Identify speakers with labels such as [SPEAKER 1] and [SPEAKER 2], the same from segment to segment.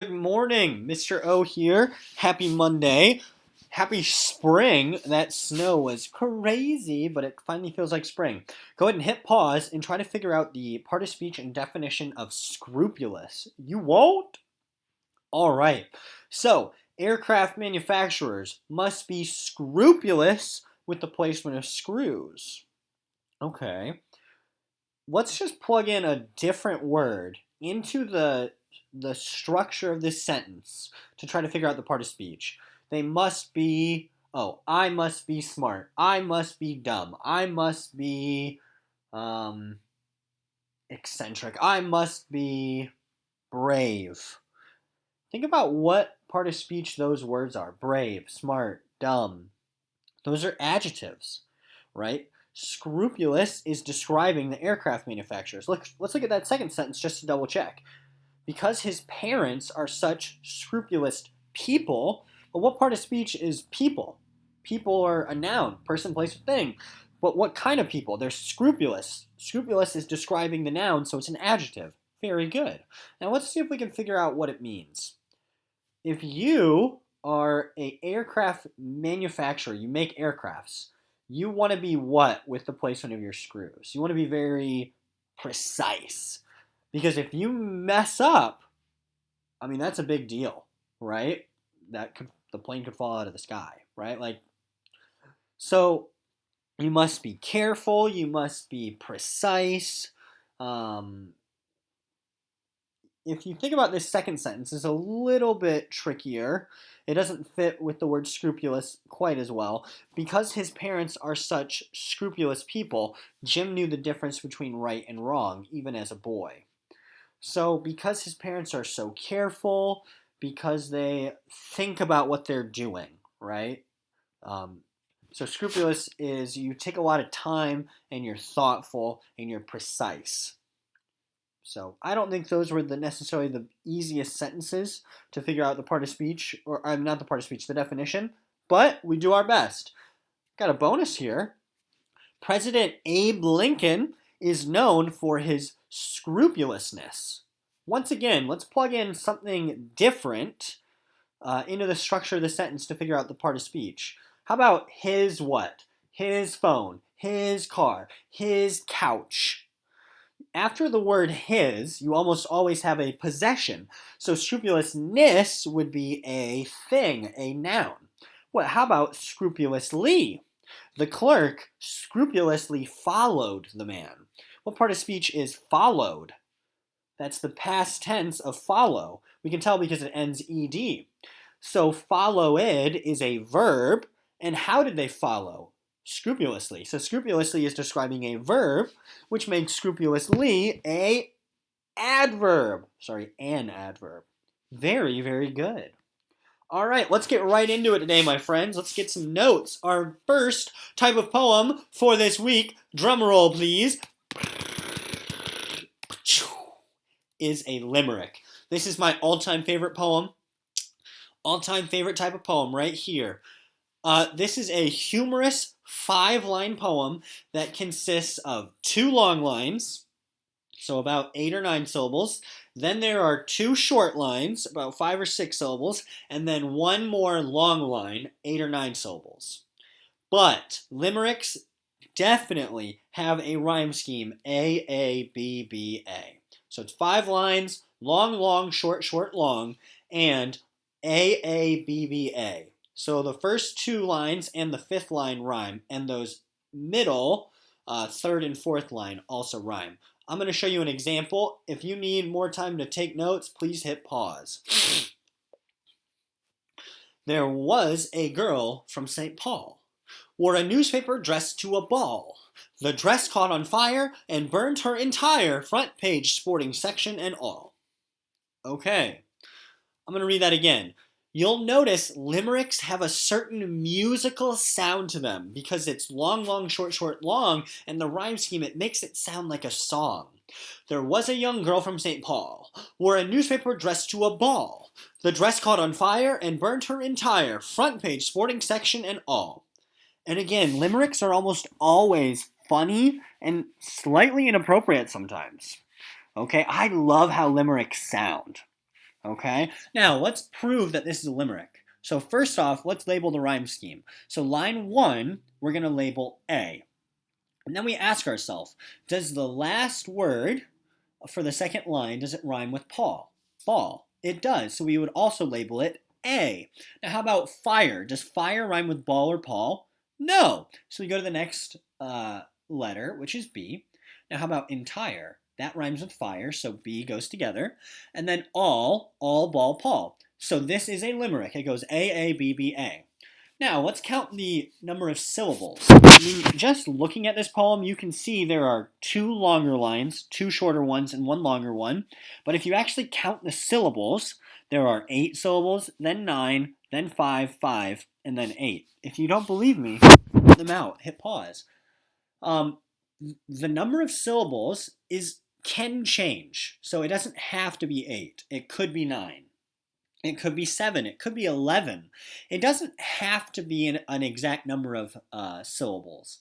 [SPEAKER 1] Good morning, Mr. O here. Happy Monday. Happy spring. That snow was crazy, but it finally feels like spring. Go ahead and hit pause and try to figure out the part of speech and definition of scrupulous. You won't? All right. So, aircraft manufacturers must be scrupulous with the placement of screws. Okay. Let's just plug in a different word into the structure of this sentence to try to figure out the part of speech. They must be, I must be smart. I must be dumb. I must be um, eccentric. I must be brave. Think about what part of speech those words are: brave, smart, dumb. Those are adjectives, right? Scrupulous is describing the aircraft manufacturers. Let's look at that second sentence just to double check. Because his parents are such scrupulous people, well, what part of speech is people? People are a noun, person, place, or thing. But what kind of people? They're scrupulous. Scrupulous is describing the noun, so it's an adjective. Very good. Now let's see if we can figure out what it means. If you are an aircraft manufacturer, you make aircrafts, you want to be what with the placement of your screws? You want to be very precise. Because if you mess up, I mean, that's a big deal, right? The plane could fall out of the sky, right? So you must be careful. You must be precise. Um, if you think about this second sentence, it's a little bit trickier. It doesn't fit with the word scrupulous quite as well. Because his parents are such scrupulous people, Jim knew the difference between right and wrong, even as a boy. So because his parents are so careful, because they think about what they're doing, right? So scrupulous is you take a lot of time and you're thoughtful and you're precise. So I don't think those were necessarily the easiest sentences to figure out the part of speech, or I'm not the part of speech, the definition, but we do our best. Got a bonus here. President Abe Lincoln is known for his scrupulousness. Once again, let's plug in something different into the structure of the sentence to figure out the part of speech. How about his what? His phone, his car, his couch. After the word his, you almost always have a possession. So scrupulousness would be a thing, a noun. How about scrupulously? The clerk scrupulously followed the man. What part of speech is followed? That's the past tense of follow. We can tell because it ends ed. So followed is a verb. And how did they follow? Scrupulously. So scrupulously is describing a verb, which makes scrupulously an adverb. An adverb. Very, very good. All right, let's get right into it today, my friends. Let's get some notes. Our first type of poem for this week, drum roll please, is a limerick. This is my all-time favorite poem. All-time favorite type of poem right here. This is a humorous 5-line poem that consists of 2 long lines, so about 8 or 9 syllables. Then there are 2 short lines, about 5 or 6 syllables, and then 1 more long line, 8 or 9 syllables. But limericks definitely have a rhyme scheme, A, B, B, A. So it's 5 lines, long, long, short, short, long, and A, B, B, A. So the first 2 lines and the 5th line rhyme, and those middle 3rd and 4th line also rhyme. I'm going to show you an example. If you need more time to take notes, please hit pause. There was a girl from St. Paul, wore a newspaper dress to a ball. The dress caught on fire and burned her entire front page sporting section and all. Okay, I'm going to read that again. You'll notice limericks have a certain musical sound to them because it's long, long, short, short, long, and the rhyme scheme, it makes it sound like a song. There was a young girl from St. Paul, wore a newspaper dress to a ball. The dress caught on fire and burned her entire front page sporting section and all. And again, limericks are almost always funny and slightly inappropriate sometimes. Okay, I love how limericks sound. Okay? Now, let's prove that this is a limerick. So first off, let's label the rhyme scheme. So line 1, we're going to label A. And then we ask ourselves, does the last word for the second line, does it rhyme with Paul? Ball. It does. So we would also label it A. Now how about fire? Does fire rhyme with ball or Paul? No. So we go to the next letter, which is B. Now how about entire? That rhymes with fire, so B goes together. And then all ball, Paul. So this is a limerick. It goes A, B, B, A. Now, let's count the number of syllables. I mean, just looking at this poem, you can see there are 2 longer lines, 2 shorter ones, and 1 longer one. But if you actually count the syllables, there are 8 syllables, then 9, then 5, and then 8. If you don't believe me, count them out. Hit pause. The number of syllables can change, so it doesn't have to be 8. It could be 9. It could be 7. It could be 11. It doesn't have to be an exact number of syllables,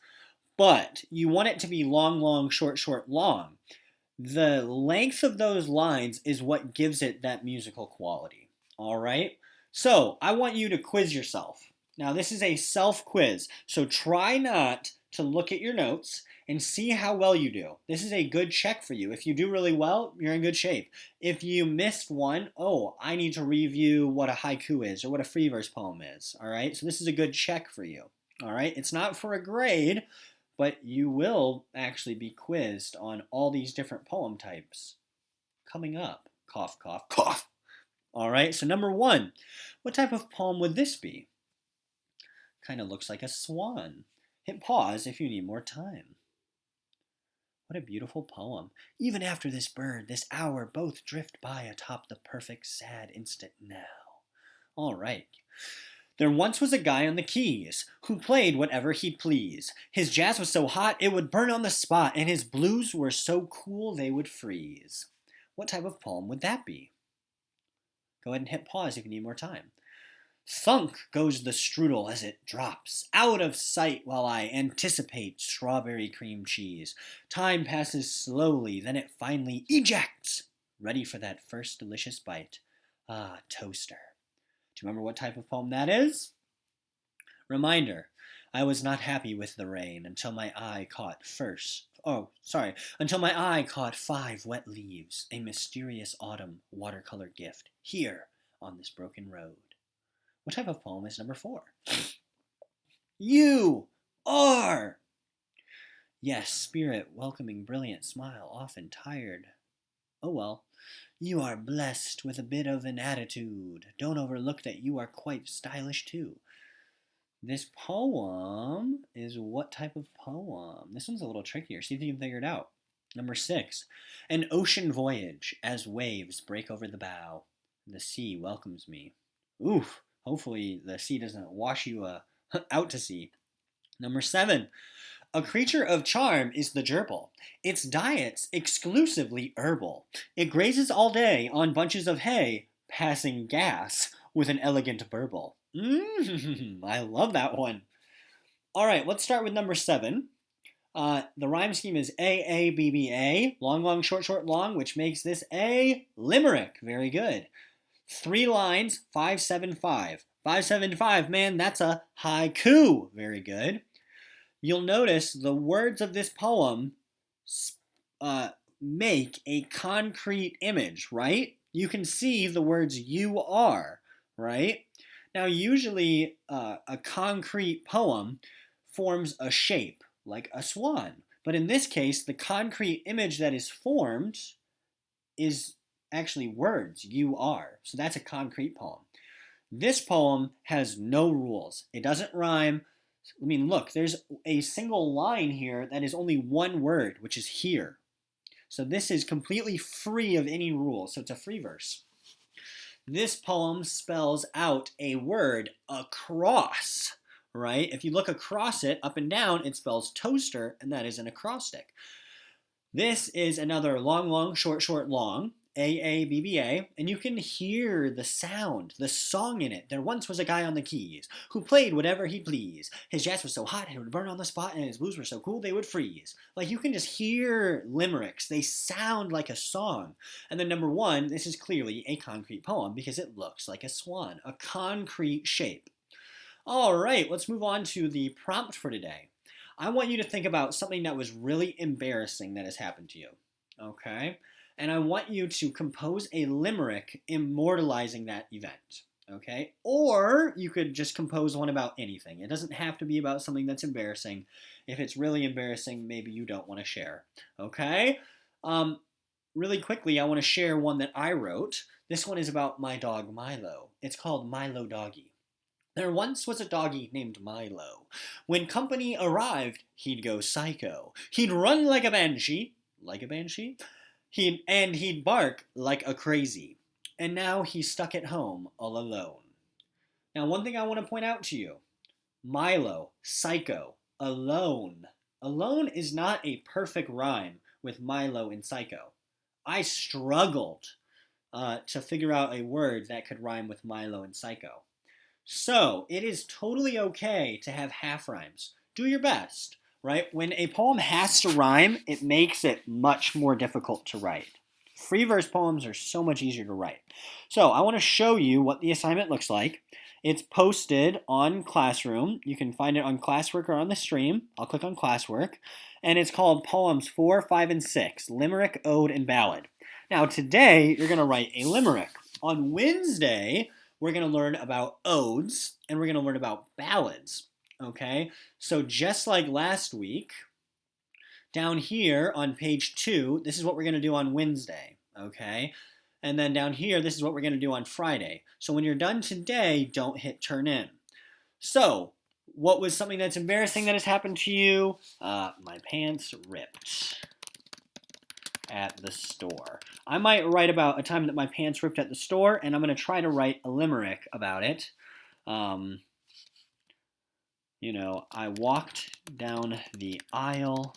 [SPEAKER 1] but you want it to be long, long, short, short, long. The length of those lines is what gives it that musical quality. All right? So I want you to quiz yourself. Now, this is a self-quiz, so try not to look at your notes and see how well you do. This is a good check for you. If you do really well, you're in good shape. If you missed one, I need to review what a haiku is or what a free verse poem is. All right, so this is a good check for you. All right, it's not for a grade, but you will actually be quizzed on all these different poem types coming up. Cough, cough, cough. All right, so number 1, what type of poem would this be? Kind of looks like a swan. Hit pause if you need more time. What a beautiful poem. Even after this bird, this hour, both drift by atop the perfect, sad instant now. All right. There once was a guy on the keys who played whatever he'd please. His jazz was so hot it would burn on the spot, and his blues were so cool they would freeze. What type of poem would that be? Go ahead and hit pause if you need more time. Thunk goes the strudel as it drops out of sight while I anticipate strawberry cream cheese. Time passes slowly, then it finally ejects, ready for that first delicious bite. Ah, toaster. Do you remember what type of poem that is? Reminder, I was not happy with the rain until my eye caught until my eye caught 5 wet leaves, a mysterious autumn watercolor gift, here on this broken road. What type of poem is number 4? You are! Yes, spirit, welcoming, brilliant smile, often tired. Oh well, you are blessed with a bit of an attitude. Don't overlook that you are quite stylish too. This poem is what type of poem? This one's a little trickier. See if you can figure it out. Number 6, an ocean voyage as waves break over the bow. The sea welcomes me. Oof. Hopefully the sea doesn't wash you out to sea. Number 7, a creature of charm is the gerbil. Its diet's exclusively herbal. It grazes all day on bunches of hay, passing gas with an elegant burble. I love that one. All right, let's start with number 7. The rhyme scheme is A, B, B, A, long, long, short, short, long, which makes this a limerick. Very good. 3 lines, 5, 7, 5. 5, 7, 5, man, that's a haiku. Very good. You'll notice the words of this poem make a concrete image, right? You can see the words you are, right? Now, usually a concrete poem forms a shape, like a swan. But in this case, the concrete image that is formed is actually words, you are. So that's a concrete poem. This poem has no rules. It doesn't rhyme. I mean, look, there's a single line here that is only 1 word, which is here. So this is completely free of any rules. So it's a free verse. This poem spells out a word across, right? If you look across it, up and down, it spells toaster, and that is an acrostic. This is another long, long, short, short, long. AABBA, and you can hear the sound, the song in it. There once was a guy on the keys who played whatever he pleased. His jazz was so hot it would burn on the spot, and his blues were so cool they would freeze. Like, you can just hear limericks. They sound like a song. And then number one, this is clearly a concrete poem because it looks like a swan, a concrete shape. All right, let's move on to the prompt for today. I want you to think about something that was really embarrassing that has happened to you. Okay? And I want you to compose a limerick immortalizing that event. Okay? Or you could just compose one about anything. It doesn't have to be about something that's embarrassing. If it's really embarrassing, maybe you don't want to share. Okay? Really quickly, I want to share one that I wrote. This one is about my dog Milo. It's called Milo Doggy. There once was a doggy named Milo. When company arrived, he'd go psycho. He'd run like a banshee. Like a banshee? He'd bark like a crazy. And now he's stuck at home all alone. Now, one thing I want to point out to you. Milo, psycho, alone. Alone is not a perfect rhyme with Milo and psycho. I struggled to figure out a word that could rhyme with Milo and psycho. So, it is totally okay to have half rhymes. Do your best, right? When a poem has to rhyme, it makes it much more difficult to write. Free verse poems are so much easier to write. So, I want to show you what the assignment looks like. It's posted on Classroom. You can find it on Classwork or on the stream. I'll click on Classwork. And it's called Poems 4, 5, and 6, Limerick, Ode, and Ballad. Now, today, you're going to write a limerick. On Wednesday, we're going to learn about odes, and we're going to learn about ballads, okay? So just like last week, down here on page 2, this is what we're going to do on Wednesday, okay? And then down here, this is what we're going to do on Friday. So when you're done today, don't hit turn in. So, what was something that's embarrassing that has happened to you? My pants ripped at the store. I might write about a time that my pants ripped at the store, and I'm going to try to write a limerick about it. I walked down the aisle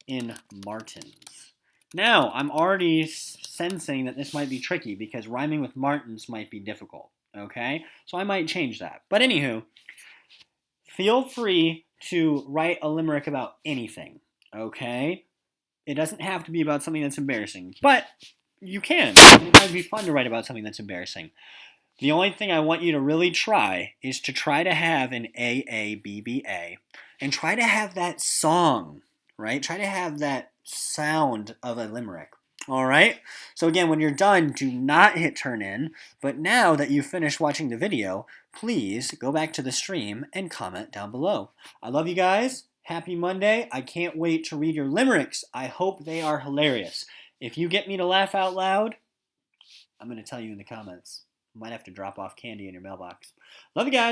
[SPEAKER 1] in Martins. Now, I'm already sensing that this might be tricky because rhyming with Martins might be difficult, okay? So I might change that. But anywho, feel free to write a limerick about anything, okay? It doesn't have to be about something that's embarrassing, but you can. It might be fun to write about something that's embarrassing. The only thing I want you to really try is to try to have an AABBA and try to have that song, right? Try to have that sound of a limerick. All right? So again, when you're done, do not hit turn in, but now that you've finished watching the video, please go back to the stream and comment down below. I love you guys. Happy Monday. I can't wait to read your limericks. I hope they are hilarious. If you get me to laugh out loud, I'm going to tell you in the comments. Might have to drop off candy in your mailbox. Love you guys.